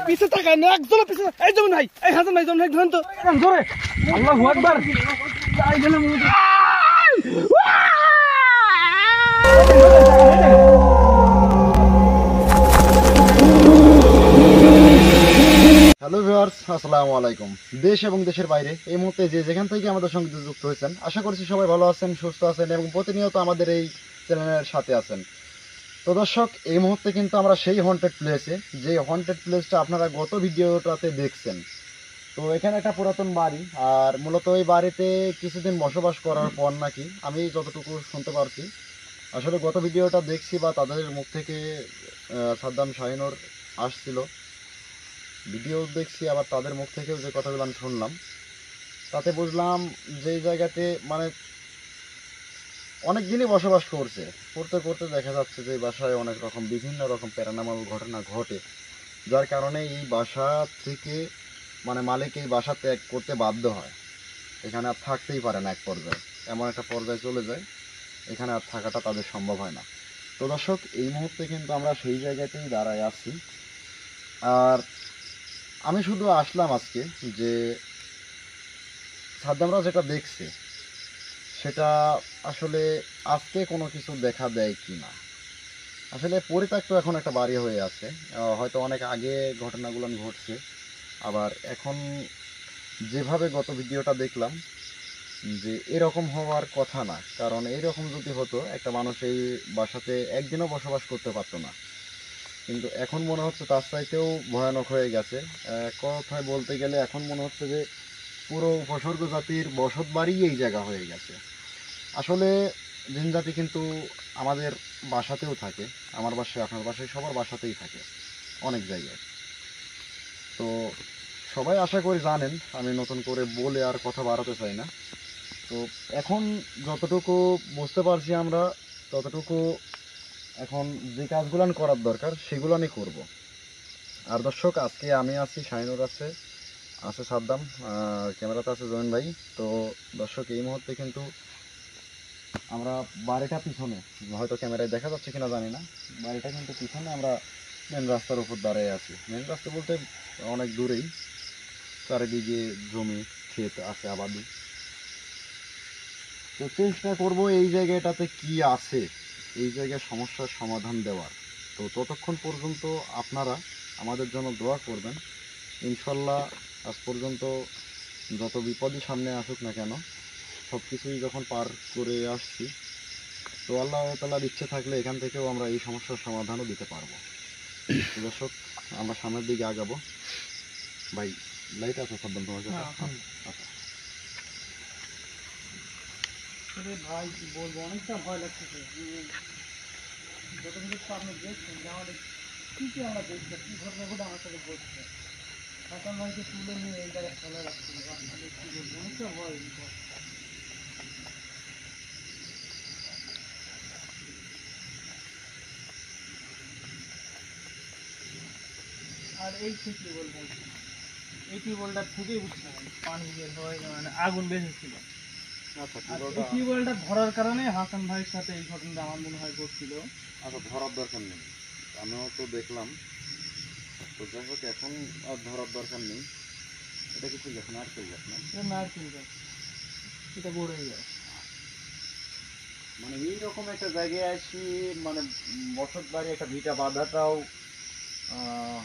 পিছে তাকায় না, একজন পিছে। এই যেমন ভাই, এই হাসান ভাই, যেমন ভাই ধরেন তো জোরে। আল্লাহু আকবার। যাই গেলে হ্যালো ভিউয়ার্স, আসসালামু আলাইকুম। দেশ এবং দেশের বাইরে এই মুহূর্তে যে যেখান থেকে আমাদের সঙ্গে যুক্ত হয়েছেন, আশা করছি সবাই ভালো আছেন, সুস্থ আছেন এবং প্রতিনিয়ত আমাদের এই চ্যানেলের সাথে আছেন। তো দর্শক, এই মুহূর্তে কিন্তু আমরা সেই হন্টেড প্লেসে, যে হন্টেড প্লেসটা আপনারা গত ভিডিওটাতে দেখছেন। তো এখানে একটা পুরাতন বাড়ি, আর মূলত এই বাড়িতে কিছুদিন বসবাস করার পর নাকি আমি যতটুকু শুনতে পারছি, আসলে গত ভিডিওটা দেখছি বা তাদের মুখ থেকে সাদ্দাম শাহিনুর আসছিল, ভিডিও দেখছি, আবার তাদের মুখ থেকেও যে কথাগুলো আমি শুনলাম, তাতে বুঝলাম যে জায়গাতে মানে অনেক দিনই বসবাস করতে করতে দেখা যাচ্ছে যে বাসায় অনেক রকম বিভিন্ন রকম প্যারানর্মাল ঘটনা ঘটে, যার কারণে এই বাসা থেকে মানে মালিক এই বাসা ত্যাগ করতে বাধ্য হয়। এখানে আর থাকতেই পারে না, এক পর্যায়ে এমন একটা পর্যায়ে চলে যায় এখানে আর থাকাটা তাদের সম্ভব হয় না। তো দর্শক, এই মুহূর্তে কিন্তু আমরা সেই জায়গাতেই দাঁড়ায় আছি। আর আমি শুধু আসলাম আজকে যে সাদ্দামরা যেটা দেখছে সেটা আসলে আজকে কোনো কিছু দেখা দেয় কি না। আসলে পরিত্যক্ত এখন একটা বাড়ি হয়ে আছে, হয়তো অনেক আগে ঘটনাগুলো ঘটছে, আবার এখন যেভাবে গত ভিডিওটা দেখলাম যে এরকম হওয়ার কথা না, কারণ এইরকম যদি হতো একটা মানুষ এই বাসাতে একদিনও বসবাস করতে পারতো না। কিন্তু এখন মনে হচ্ছে তার চাইতেও ভয়ানক হয়ে গেছে। কথায় বলতে গেলে এখন মনে হচ্ছে যে পুরো উপসর্গ জাতির বসত বাড়ি এই জায়গা হয়ে গেছে। আসলে জিন জাতি কিন্তু আমাদের বাসাতেও থাকে, আমার বাসায়, আপনার বাসায়, সবার বাসাতেই থাকে অনেক জায়গায়। তো সবাই আশা করি জানেন, আমি নতুন করে বলে আর কথা বাড়াতে চাই না। তো এখন যতটুকু বুঝতে পারছি আমরা, ততটুকু এখন যে কাজগুলো করার দরকার সেগুলো আমি করব। আর দর্শক, আজকে আমি আছি, শাহিনুর আছে, আছে সাদ্দাম, ক্যামেরাতে আছে জয়েন ভাই। তো দর্শক, এই মুহূর্তে কিন্তু আমরা বাড়িটা পিছনে, হয়তো ক্যামেরায় দেখা যাচ্ছে কিনা জানি না, বাড়িটা কিন্তু পিছনে আমরা মেন রাস্তার উপর দাঁড়িয়ে আছি। মেন রাস্তা বলতে অনেক দূরেই, চারিদিকে জমি ক্ষেত আছে, আবাদি। তো চেষ্টা করব এই জায়গাটাতে কি আছে, এই জায়গায় সমস্যার সমাধান দেওয়ার। তো ততক্ষণ পর্যন্ত আপনারা আমাদের জন্য দোয়া করবেন। ইনশাল্লাহ আজ পর্যন্ত যত বিপদই সামনে আসুক না কেন, সব কিছুই যখন পার করে আসছি, তো আল্লাহ তাআলার ইচ্ছে থাকলে এখান থেকেও আমরা এই সমস্যার সমাধানও দিতে পারবো। তো দর্শক, আমরা সামনের দিকে আগাবো। ভাই, লাইট আছে সাবধান তোমার কাছে? আচ্ছা ভাই কি বলবো, অনেকটা ভয় লাগতেছে। যত কিছু আপনি দেখছেন যে আমাদের কি কি আমরা দেখছি, কি ঘটনা ঘটে আমার সাথে ঘটছে। হাসান ভাইকে তুলে নিয়ে এই জায়গায় ফেলে রাখছিল, আপনাদের কি বলবো, অনেকটা ভয়। আর এই টিউবওয়েল ভাই, এই টিউবওয়েলটার থেকেই বুঝতে হয় পানি বের হয়, মানে আগুন বের হচ্ছিল। আচ্ছা, এই টিউবওয়েলটা ধরার কারণে হাসান ভাইয়ের সাথে এই ঘটনাটা আমার মনে হয় ঘটছিল। আচ্ছা, ধরার দরকার নেই, আমিও তো দেখলাম। তো যাই হোক, এখন আর ধরার দরকার নেই। এটা কিছু গাছ, নারকেল গাছ না? এটা নারকেল গাছ, এটা বড়ই গাছ। মানে এইরকম একটা জায়গায় আসি, মানে বসত বাড়ি একটা ভিটা বাঁধাটাও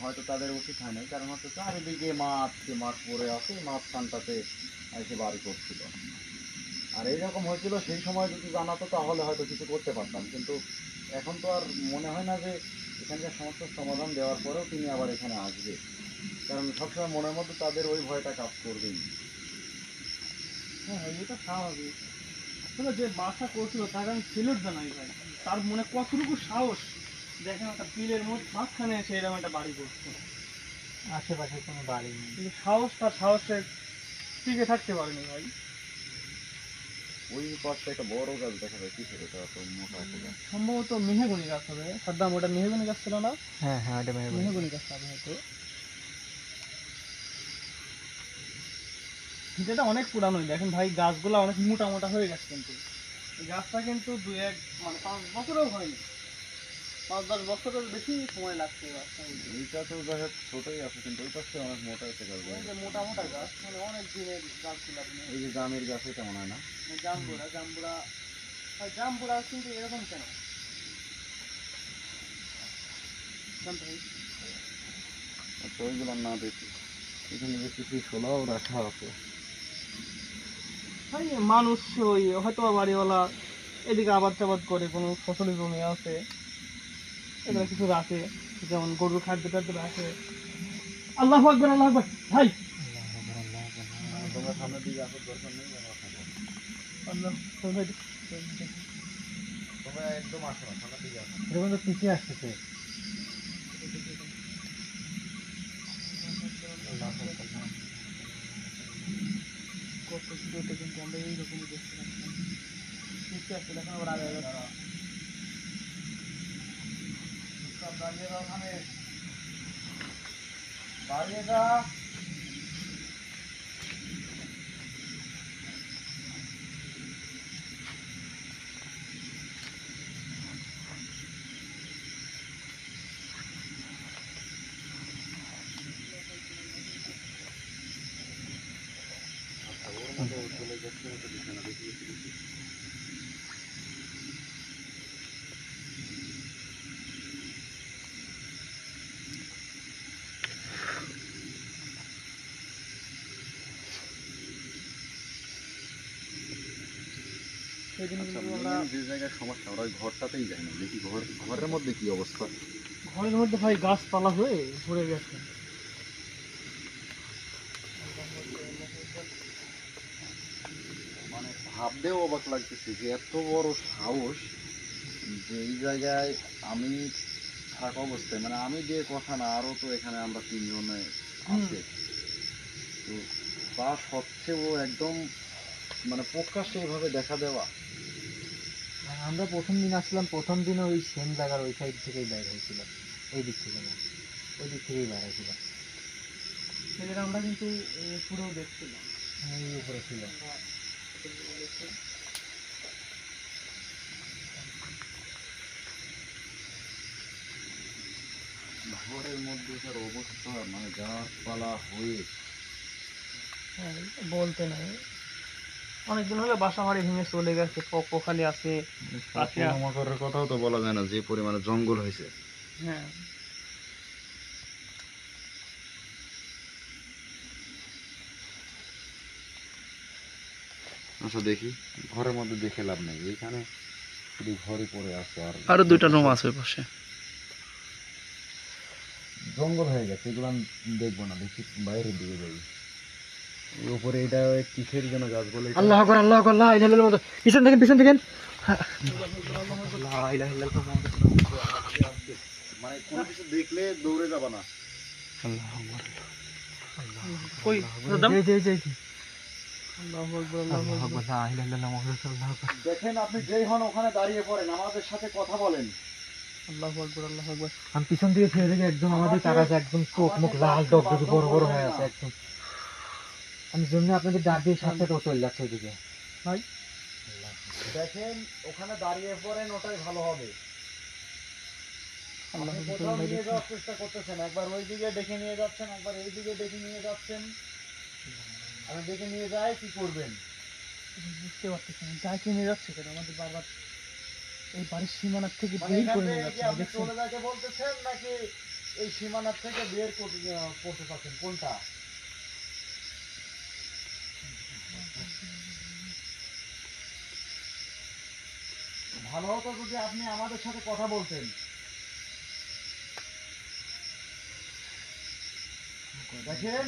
হয়তো তাদের উচিত হয় নাই, কারণ হচ্ছে চারিদিকে মাঠ পড়ে আছে, মাঝখানটাতে এসে বাড়ি করছিল। আর এইরকম হয়েছিল সেই সময় যদি জানাতো তাহলে হয়তো কিছু করতে পারতাম, কিন্তু এখন তো আর মনে হয় না যে এখানকার সমস্যার সমাধান দেওয়ার পরেও তিনি আবার এখানে আসবে, কারণ সবসময় মনের মধ্যে তাদের ওই ভয়টা কাজ করবেই। হ্যাঁ, এটা স্বাভাবিক। আসলে যে বাসা করছিল তাকে আমি সেলুট জানাই ভাই, তার মনে কতটুকু সাহস। দেখেন একটা বিলের মধ্যে মাঝখানে এসে এরকম একটা বাড়ি করছে, আশেপাশে কোনো বাড়ি নেই, কিন্তু সাহস, তার সাহসে টিকে থাকতে পারেনি ভাই। ওই পাশে একটা বড় গাছ দেখা যায়, কিসের এটা, তো মোটা একটা গাছ, সম্ভবত মেহগনি গাছ হবে। সাদ্দাম, ওটা মেহগনি গাছ ছিল না? হ্যাঁ হ্যাঁ, ওটা মেহগনি গাছ হবে হয়তো। যেটা অনেক পুরানোই, দেখেন ভাই গাছগুলো অনেক মোটা মোটা হয়ে গেছে, কিন্তু এই গাছটা কিন্তু 2-1 মানে 5 বছরেও হয়নি। 5-10 বছরের বেশি সময় লাগছে গাছটা হইতে। এইটা তো দেখা যাচ্ছে ছোটই আছে, কিন্তু ওই পাশে অনেক মোটা আছে গাছ। ওই যে মোটা মোটা গাছ মানে অনেক দিনের গাছগুলো আপনি এই যে জামের গাছ এটা মনে হয় না? জাম্বুরা জাম্বুরা জাম্বুরা কিন্তু এরকম কেন জানতে ভাই? আচ্ছা ওইগুলো না দেখি, এখানে দেখতেছি ছোলাও রাখা আছে। ভাই মানুষ ওই হয়তো বা বাড়িওয়ালা এদিকে আবাদ টাবাদ করে, কোনো ফসলের জমি আছে, এগুলো কিছু রাখে, যেমন গরুর খাদ্য টাদ্য রাখে। আল্লাহু আকবার, আল্লাহু আকবার ভাই। তোমরা সামনের দিকে আসার দরকার নেই, আমরা থাকবো। আল্লাহ তোমরা একদম আসো না, সামনের দিকে আসো। এরকম তো পিছিয়ে আসতেছে। কত ভিডিওতে কিন্তু আমরা এইরকমই দেখছিলাম, পিছিয়ে আসছে, দেখেন আবার আগে গেছে। দাঁড়িয়ে দাও, ওখানে দাঁড়িয়ে যা। ওর মধ্যে চলে যাচ্ছে না তো, দেখে না, দেখি দেখি দেখি। সেদিন আচ্ছা, কিন্তু আমরা main যে জায়গায় সমস্যা, ওরা ওই ঘরটাতেই যায় না, দেখি ঘরের মধ্যে কি অবস্থা। ঘরের মধ্যে ভাই গাছপালা হয়ে ভরে গেছে। মানে ভাবতেও অবাক লাগতেছে যে এত বড় সাহস, যে এই জায়গায় আমি থাকা অবস্থায়, মানে আমি দিয়ে কথা না, আরো তো এখানে আমরা তিনজনে আছে, তো তা সত্ত্বেও একদম মানে প্রকাশ্যে এভাবে দেখা দেওয়া। আমরা প্রথম দিন আসলাম, প্রথম দিনে ওই সেম জায়গার ওই সাইড থেকেই বের হয়েছিল, ওই দিক থেকে না, ওই দিক থেকেই বের হয়েছিল। সেদিন আমরা কিন্তু পুরো দেখছিলাম, ওই উপরে ছিল। ঘরের মধ্যে তার অবস্থা, মানে গাছপালা হয়ে হ্যাঁ, বলতে নাই, অনেকদিন হলে বাসা বাড়ি ভেঙে চলে গেছে, পোখালি আছে। আচ্ছা। পোকামাকড়ের কথাও তো বলা যায় না, যে পরিমাণে জঙ্গল হয়েছে। হ্যাঁ, আচ্ছা দেখি, ঘরের মধ্যে দেখে লাভ নেই, এইখানে শুধু ঘরে পড়ে আছে। আর আরো 2টা রুম আছে ওই পাশে। জঙ্গল হয়ে গেছে, এগুলো আমি দেখবো না, দেখি বাইরের দিকে যাই। এই উপরে এটা কিসের যেন গাছ বলে এটা? আল্লাহ আকবার, আল্লাহ আকবার, লা ইলাহা ইল্লাল্লাহ। পিছন থেকে পিছন থেকে মানে কোনো কিছু দেখলে দৌড়ে যাবা না। কই দাদা? এই যে এই যে এই যে। আল্লাহু আকবার, আল্লাহু আল্লাহু আকবার। আকবার, লা ইলাহা ইল্লাল্লাহ মুহাম্মাদুর রাসূলুল্লাহ। দেখেন, আপনি যেই হন ওখানে দাঁড়িয়ে পড়েন, আমাদের সাথে কথা বলেন। আল্লাহু আকবার, আল্লাহু আকবার। আমি পিছন দিকে ফিরে দেখি একদম আমাদের তাকাছে, একদম চোখ মুখ লাল টকটকে বড় বড় হয়ে আছে একদম। আমি জন্য আপনাদের ডাক দিয়ে সাথে তো চলে যাচ্ছে ওইদিকে। ভাই দেখেন ওখানে দাঁড়িয়ে পড়েন, ওটাই ভালো হবে। আল্লাহু আপনি আকবার কোথাও ভাই, নিয়ে যাওয়ার চেষ্টা করতেছেন, একবার ওই দিকে ডেকে নিয়ে যাচ্ছেন, একবার এই দিকে ডেকে নিয়ে যাচ্ছেন। আমি ডেকে নিয়ে যাই, কি করবেন? বুঝতে পারতেছি না, যা কিনে যাচ্ছে কেন আমাদের বারবার এই বাড়ির সীমানার থেকে মানে বের এখান করে নিয়ে থেকে কি যাচ্ছে, আপনি দেখছেন? চলে যাইতে বলতেছেন, নাকি এই সীমানার থেকে বের করতে চাচ্ছেন, কোনটা? ভালো হতো যদি আপনি আমাদের সাথে কথা বলতেন। দেখেন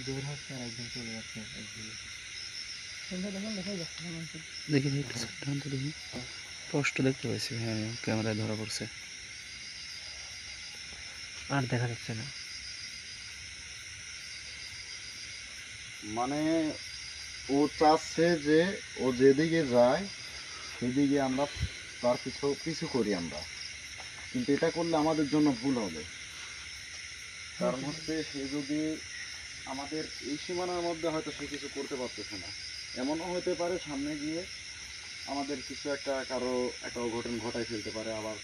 বের হচ্ছে আর একদম চলে যাচ্ছে একদিকে। দেখেন দেখাই যাচ্ছে না মানুষের। দেখি দেখি স্পষ্ট দেখতে পাইছি, হ্যাঁ ক্যামেরায় ধরা পড়ছে। আর দেখা যাচ্ছে না। মানে ও চাচ্ছে যে ও যেদিকে যায় সেদিকে আমরা তার পিছু পিছু করি আমরা, কিন্তু এটা করলে আমাদের জন্য ভুল হবে। কারণ হচ্ছে সে যদি আমাদের এই সীমানার মধ্যে হয়তো সে কিছু করতে পারতেছে না, এমনও হতে পারে সামনে গিয়ে আমাদের কিছু একটা কারো একটা অঘটন ঘটায় ফেলতে পারে। আবার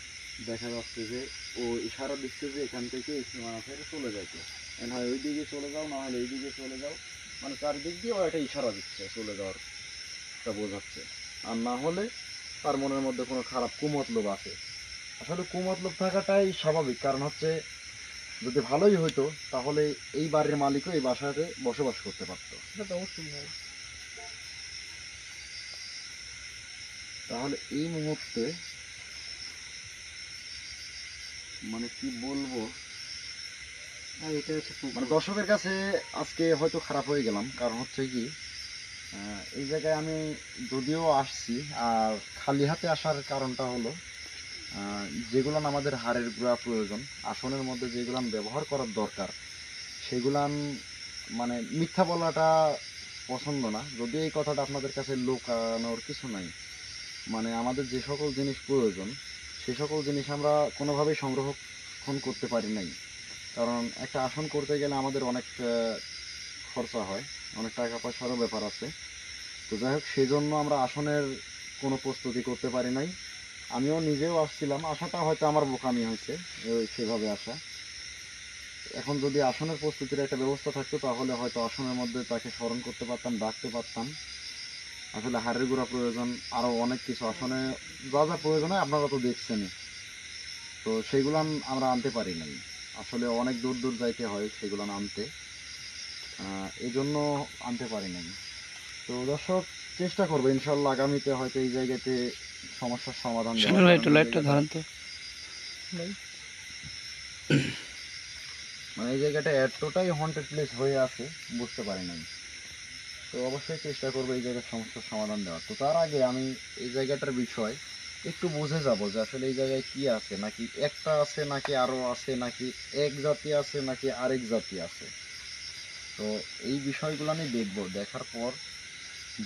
দেখা যাচ্ছে যে ও ইশারা দিচ্ছে যে এখান থেকে এই সীমানা ছেড়ে চলে যাইতে, হয় ওই দিকে চলে যাও, না হলে এই দিকে চলে যাও, মানে চারিদিক দিয়ে ও একটা ইশারা দিচ্ছে চলে যাওয়ার, তা বোঝাচ্ছে। আর না হলে তার মনের মধ্যে কোনো খারাপ কুমতলব আছে। আসলে কুমতলব থাকাটাই স্বাভাবিক, কারণ হচ্ছে যদি ভালোই হইতো তাহলে এই বাড়ির মালিকও এই বাসাতে বসবাস করতে পারতো। এটা তো অবশ্যই হয়। তাহলে এই মুহূর্তে মানে কি বলবো, আর এটা হচ্ছে মানে দর্শকের কাছে আজকে হয়তো খারাপ হয়ে গেলাম, কারণ হচ্ছে কি এই জায়গায় আমি যদিও আসছি, আর খালি হাতে আসার কারণটা হলো যেগুলান আমাদের হাড়ের গুঁড়া প্রয়োজন, আসনের মধ্যে যেগুলান ব্যবহার করার দরকার, সেগুলান মানে মিথ্যা বলাটা পছন্দ না। যদিও এই কথাটা আপনাদের কাছে লুকানোর কিছু নাই, মানে আমাদের যে সকল জিনিস প্রয়োজন সে সকল জিনিস আমরা কোনোভাবেই সংরক্ষণ করতে পারি নাই। কারণ একটা আসন করতে গেলে আমাদের অনেক খরচা হয়, অনেক টাকা পয়সারও ব্যাপার আছে। তো যাই হোক, সেই জন্য আমরা আসনের কোনো প্রস্তুতি করতে পারি নাই। আমিও নিজেও আসছিলাম, আসাটা হয়তো আমার বোকামি হয়েছে সেভাবে আসা। এখন যদি আসনের প্রস্তুতির একটা ব্যবস্থা থাকতো তাহলে হয়তো আসনের মধ্যে তাকে স্মরণ করতে পারতাম, ডাকতে পারতাম। আসলে হাড়ের গুঁড়া প্রয়োজন, আরও অনেক কিছু আসনে যা যা প্রয়োজন হয় আপনারা তো দেখছেনই। তো সেগুলান আমরা আনতে পারি নাই, আসলে অনেক দূর দূর যাইতে হয় সেগুলান আনতে, এই জন্য আনতে পারি নাই। তো দর্শক, চেষ্টা করবো ইনশাল্লাহ আগামীতে হয়তো এই জায়গাতে সমস্যার সমাধান দেওয়ার। সোনার ভাই কারণ একটু এই লাইটটা জায়গাটা ধরেন তো। মানে এই জায়গাটা এতটাই হন্টেড প্লেস হয়ে আছে, বুঝতে পারি নাই। তো অবশ্যই চেষ্টা করবো এই জায়গার সমস্যার সমাধান দেওয়ার। তো তার আগে আমি এই জায়গাটার বিষয় একটু বুঝে যাব যে আসলে এই জায়গায় কি আছে, নাকি একটা আছে, নাকি আরো আছে, নাকি এক জাতি আছে, নাকি আরেক জাতি আছে। তো এই বিষয়গুলো আমি দেখবো, দেখার পর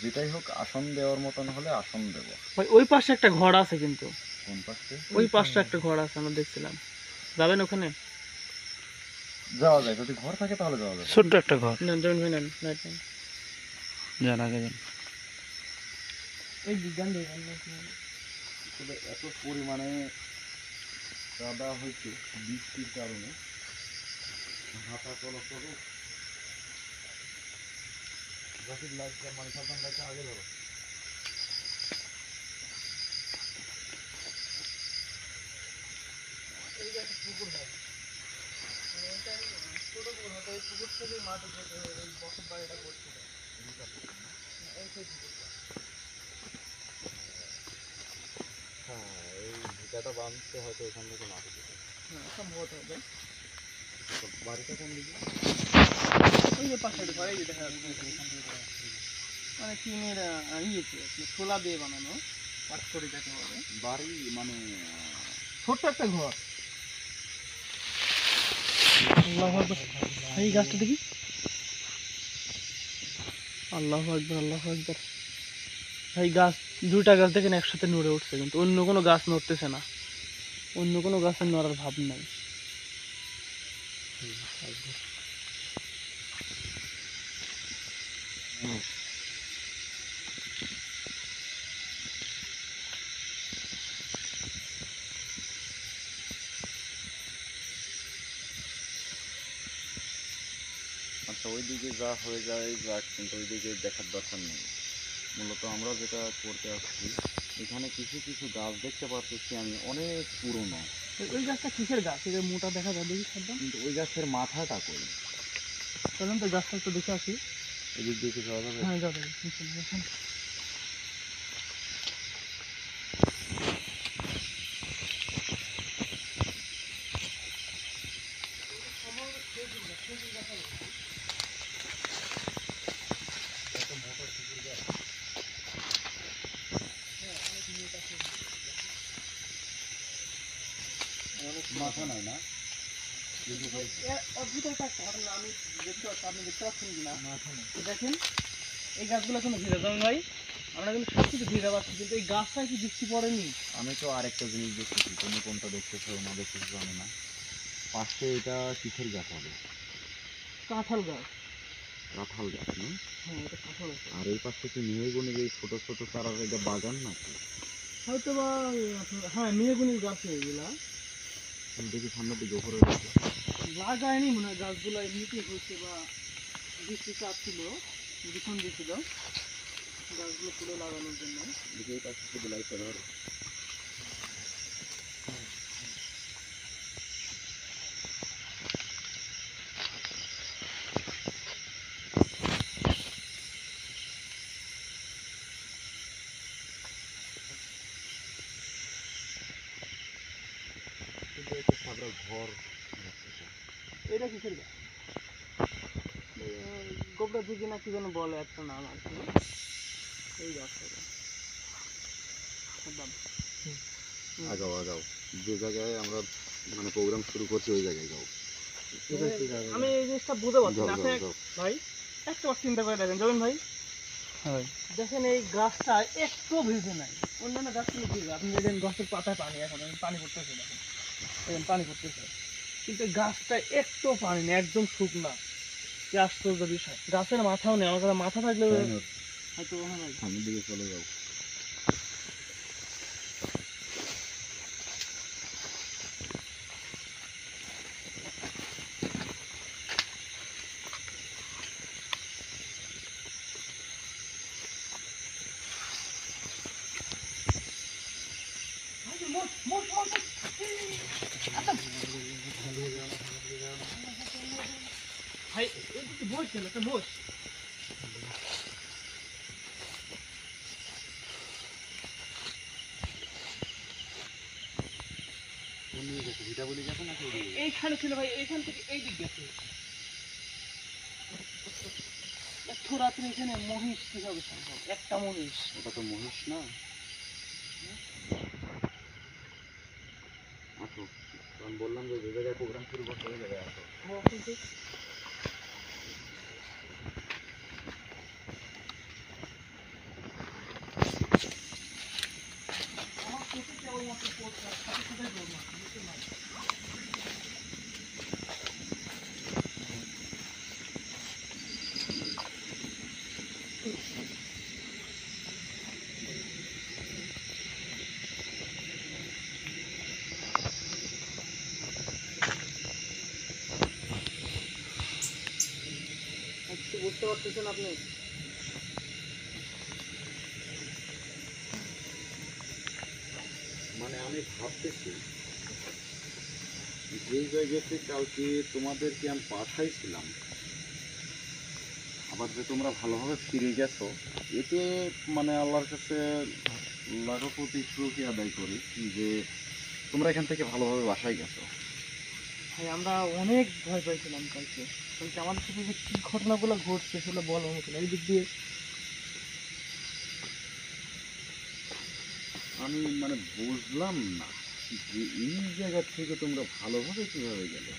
যেটাই হোক আসন দেওয়ার মতন হলে আসন দেব। ভাই ওই পাশে একটা ঘর আছে কিন্তু, কোন পাশে? ওই পাশে একটা ঘর আছে আমরা দেখছিলাম, যাবেন ওখানে? যাওয়া যায়, যদি ঘর থাকে তাহলে যাওয়া যাবে। ছোট্ট একটা ঘর, নেন জয়েন হয়ে নেন, লাইট নেন। যান আগে যান। এই বিজ্ঞান দিয়ে আসলে এত পরিমাণে কাদা হয়েছে বৃষ্টির কারণে, হাঁটা চলাচল ট্রাফিক লাইট মানে সাবধান লাইটটা আগে ধরো। এই যে একটা পুকুর হয়, মানে এটা ছোট পুকুর হয়তো, এই পুকুর থেকে মাটি থেকে এই বসত বাড়িটা করছিল। এই সেই পুকুরটা। হ্যাঁ, এই ভিটাটা বাঁধতে হয়তো ওখান থেকে মাটি দিতে। হ্যাঁ সম্ভবত হবে। বাড়িটা কোন দিকে? ওই যে পাশে একটা ঘর, এই যে দেখা যাচ্ছে মানে টিনের ইয়েতে ছোলা দিয়ে বানানো, পাটকড়ি যাকে বলে, বাড়ি মানে ছোট্ট একটা ঘর। আল্লাহু আকবার, এই গাছটা দেখি, আল্লাহু আকবার আল্লাহু আকবার। ভাই গাছ, দুইটা গাছ দেখেন একসাথে নড়ে উঠছে, কিন্তু অন্য কোনো গাছ নড়তেছে না, অন্য কোনো গাছের নড়ার ভাব নাই। আচ্ছা, ওই দিকে যা হয়ে যায় যাক, কিন্তু ওই দিকে দেখার দরকার নেই। মূলত আমরা যেটা করতে আসছি, এখানে কিছু কিছু গাছ দেখতে পাচ্ছি আমি অনেক পুরনো, ওই গাছটা কিসের গাছ? এই যে মোটা দেখা যায়, দেখি একদম। কিন্তু ওই গাছের মাথাটা কই? চলেন তো গাছটা একটু দেখে আসি। এদিক দিয়ে কি যাওয়া যাবে? হ্যাঁ যাবে, নিশ্চয়ই, দেখেন। মাথা নাই না? অদ্ভুত একটা ঘটনা আমি দেখতে পাচ্ছি, আপনি দেখতে পাচ্ছেন কিনা দেখেন। এই গাছগুলো কোনো ভিজে যাবে ভাই, আমরা কিন্তু সব কিছু ভিজে পাচ্ছি, কিন্তু এই গাছটায় কি বৃষ্টি পড়েনি? আমি তো আরেকটা জিনিস দেখতেছি, তুমি কোনটা দেখতেছো না দেখতেছো জানি না। পাশে এটা কিসের গাছ হবে? কাঁঠাল গাছ। কাঁঠাল গাছ না? হ্যাঁ এটা কাঁঠাল আছে। আর এই পাশে কি মেহগনির এই ছোট ছোট চারার এটা বাগান নাকি? হয়তো বা আপনার হ্যাঁ মেহগনির গাছ এগুলা আমি দেখি সামনের দিকে উপরে রয়েছে। লাগায়নি মনে হয়, গাছগুলো এমনিতে হয়েছে বা বৃষ্টি চাপ ছিল, ভীষণ দিয়েছিল গাছগুলো তুলে লাগানোর জন্য। দেখি এই পাশে শুধু লাইটটা ধরো। কিন্তু একটা সাদা ঘর রাস্তাটা। এটা কিসের গাছ? গোবরা দিঘি না কি যেন বলে একটা নাম আর কি, এই গাছটা। আগাও আগাও, যে জায়গায় আমরা মানে প্রোগ্রাম শুরু করছি ওই জায়গায় যাও। আমি এই জিনিসটা বুঝতে পারছি যাও না। যাও আপনি যাও। ভাই একটা বার চিন্তা করে দেখেন, যাবেন ভাই হ্যাঁ দেখেন এই গাছটা একটু ভিজে নাই, অন্যান্য গাছগুলো ভিজে। আপনি দেখেন গাছের পাতায় পানি, এখন পানি পড়তেছে, দেখেন দেখেন পানি পড়তেছে, কিন্তু এই গাছটা একটু পানি নেই, একদম শুকনা। কি আশ্চর্য বিষয়, গাছের মাথাও নেই। আমার কাছে মাথা থাকলে হয়তো হ্যাঁ ভাই। সামনের দিকে চলে যাও। ভাই এদিকে বস, একটা বস। এইখানে ছিল ভাই, এইখান থেকে এই দিক গেছে। এত রাত্রে এখানে মহিষ কিভাবে সম্ভব? একটা মহিষ। ওটা তো মহিষ না। আসো, আমি বললাম যে যে জায়গায় প্রোগ্রাম শুরু করতে ওই জায়গায় আসো। আমার চোখে কেবলমাত্র পড়ছে, আর সাথে সাথে বললাম বুঝতে না। কিছু বুঝতে পারতেছেন আপনি? মানে আমি ভাবতেছি যে জায়গাতে কালকে তোমাদেরকে আমি পাঠাইছিলাম, আবার যে তোমরা ভালোভাবে ফিরে গেছো, এতে মানে আল্লাহর কাছে লাখো কোটি শুকরিয়া আদায় করি যে তোমরা এখান থেকে ভালোভাবে বাসায় গেছো। ভাই আমরা অনেক ভয় পাইছিলাম কালকে, কালকে আমাদের সাথে যে কি ঘটনাগুলো ঘটছে সেগুলো বলার মতো না। এই দিক দিয়ে আমি মানে বুঝলাম না যে এই জায়গা থেকে তোমরা ভালোভাবে কিভাবে গেলে।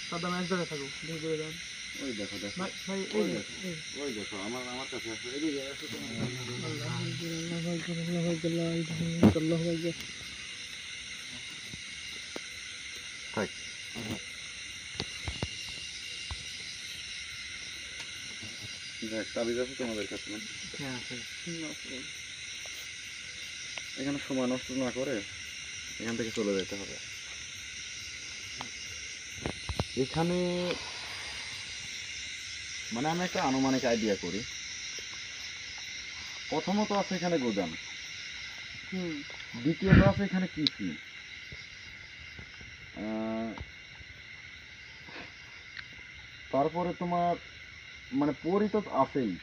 সাদা ম্যাচ ধরে থাকো, ধীরে ধীরে যান। ওই দেখো দেখো, ভাই ভাই ওই এই দেখো, ওই দেখো আমার আমার কাছে আসো, এদিকে আসো তোমরা। থাক, দেখ চাবি আছে তোমাদের কাছে না? এখানে সময় নষ্ট না করে এখান থেকে চলে যেতে হবে। এখানে মানে আমি একটা আনুমানিক আইডিয়া করি। প্রথমত আছে এখানে গোদাম, দ্বিতীয়ত আছে এখানে কৃষি, তারপরে তোমার মানে পরি তো আছেই,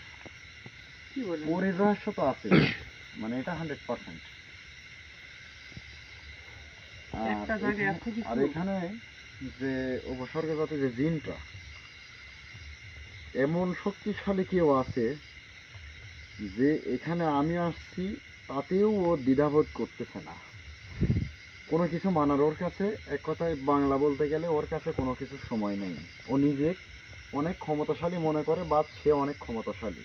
কি বলেন? পরির রহস্য তো আছেই, মানে এটা 100%। একটা জায়গায় এত কিছু। আর এখানে যে উপসর্গজাত যে জিনটা, এমন শক্তিশালী কেউ আছে যে এখানে আমি আসছি তাতেও ও দ্বিধাবোধ করতেছে না কোনো কিছু মানার। ওর কাছে এক কথায় বাংলা বলতে গেলে ওর কাছে কোনো কিছু সময় নেই। ও নিজে অনেক ক্ষমতাশালী মনে করে, বা সে অনেক ক্ষমতাশালী।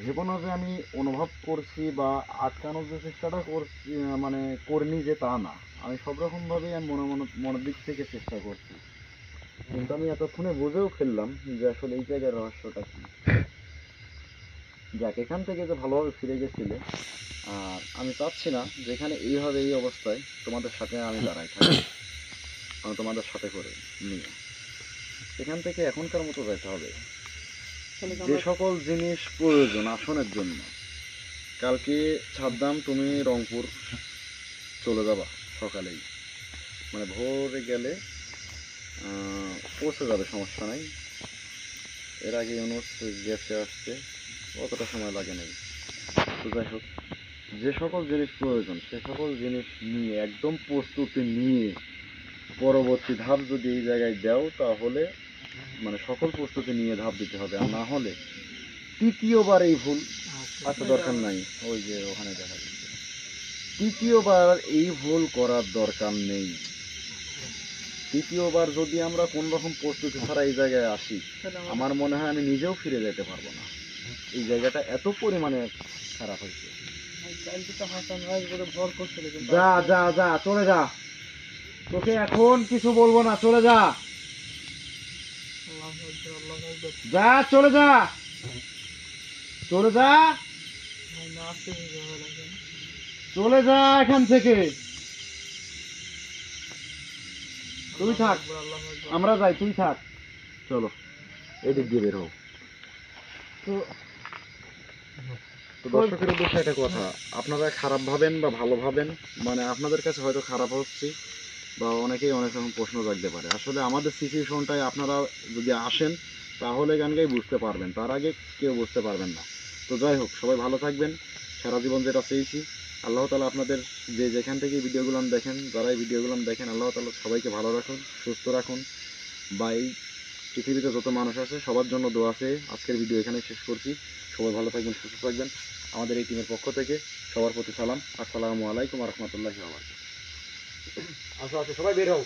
ভেবো না যে আমি অনুভব করছি বা আটকানোর যে চেষ্টাটা করছি মানে করিনি, যে তা না। আমি সব রকমভাবেই আমি মনের দিক থেকে চেষ্টা করছি, কিন্তু আমি এতক্ষণে বুঝেও ফেললাম যে আসলে এই জায়গার রহস্যটা কি। যাক, এখান থেকে যে ভালোভাবে ফিরে গেছিলে, আর আমি চাচ্ছি না যেখানে এইভাবে এই অবস্থায় তোমাদের সাথে আমি দাঁড়াই থাকি, আমি তোমাদের সাথে করে নিয়ে এখান থেকে এখনকার মতো যেতে হবে। যে সকল জিনিস প্রয়োজন আসনের জন্য, কালকে ছাড়দাম তুমি রংপুর চলে যাবা সকালেই, মানে ভোরে গেলে পৌঁছে যাবে, সমস্যা নাই। এর আগে ইউনুস গেছে আসতে অতটা সময় লাগে নাই। তো যাই হোক, যে সকল জিনিস প্রয়োজন সে সকল জিনিস নিয়ে একদম প্রস্তুতি নিয়ে পরবর্তী ধাপ যদি এই জায়গায় দাও, তাহলে মানে সকল প্রস্তুতি নিয়ে ধাপ দিতে হবে, আর না হলে তৃতীয়বার এই ভুল আচ্ছা দরকার নাই। ওই যে ওখানে দেখা যাচ্ছে, তৃতীয়বার এই ভুল করার দরকার নেই। তৃতীয়বার যদি আমরা কোন রকম প্রস্তুতি ছাড়া এই জায়গায় আসি, আমার মনে হয় আমি নিজেও ফিরে যেতে পারবো না। এই জায়গাটা এত পরিমাণে খারাপ হয়েছে। যা যা যা, চলে যা, তোকে এখন কিছু বলবো না, চলে যা, যা চলে যা, চলে যা, চলে যা এখান থেকে। তুই থাক, আমরা যাই, তুই থাক, চলো এদিক দিয়ে বের হও। তো দর্শকের উদ্দেশ্যে একটা কথা, আপনারা খারাপ ভাবেন বা ভালো ভাবেন, মানে আপনাদের কাছে হয়তো খারাপ হচ্ছে বা অনেকেই অনেক রকম প্রশ্ন জাগতে পারে। আসলে আমাদের সিচুয়েশনটাই আপনারা যদি আসেন তাহলে গানগাই বুঝতে পারবেন, তার আগে কেউ বুঝতে পারবেন না। তো যাই হোক, সবাই ভালো থাকবেন। সারা জীবন যেটা চেয়েছি, আল্লাহ তাআলা আপনাদের যে যেখান থেকে ভিডিওগুলো দেখেন, যারা এই ভিডিওগুলো দেখেন, আল্লাহ তাআলা সবাইকে ভালো রাখুন, সুস্থ রাখুন। বা এই পৃথিবীতে যত মানুষ আছে সবার জন্য দোয়া আছে। আজকের ভিডিও এখানে শেষ করছি। সবাই ভালো থাকবেন, সুস্থ থাকবেন। আমাদের এই টিমের পক্ষ থেকে সবার প্রতি সালাম। আসসালামু আলাইকুম ওয়া রাহমাতুল্লাহি ওয়া বারাকাতুহু। আসো আসো, সবাই বের হও।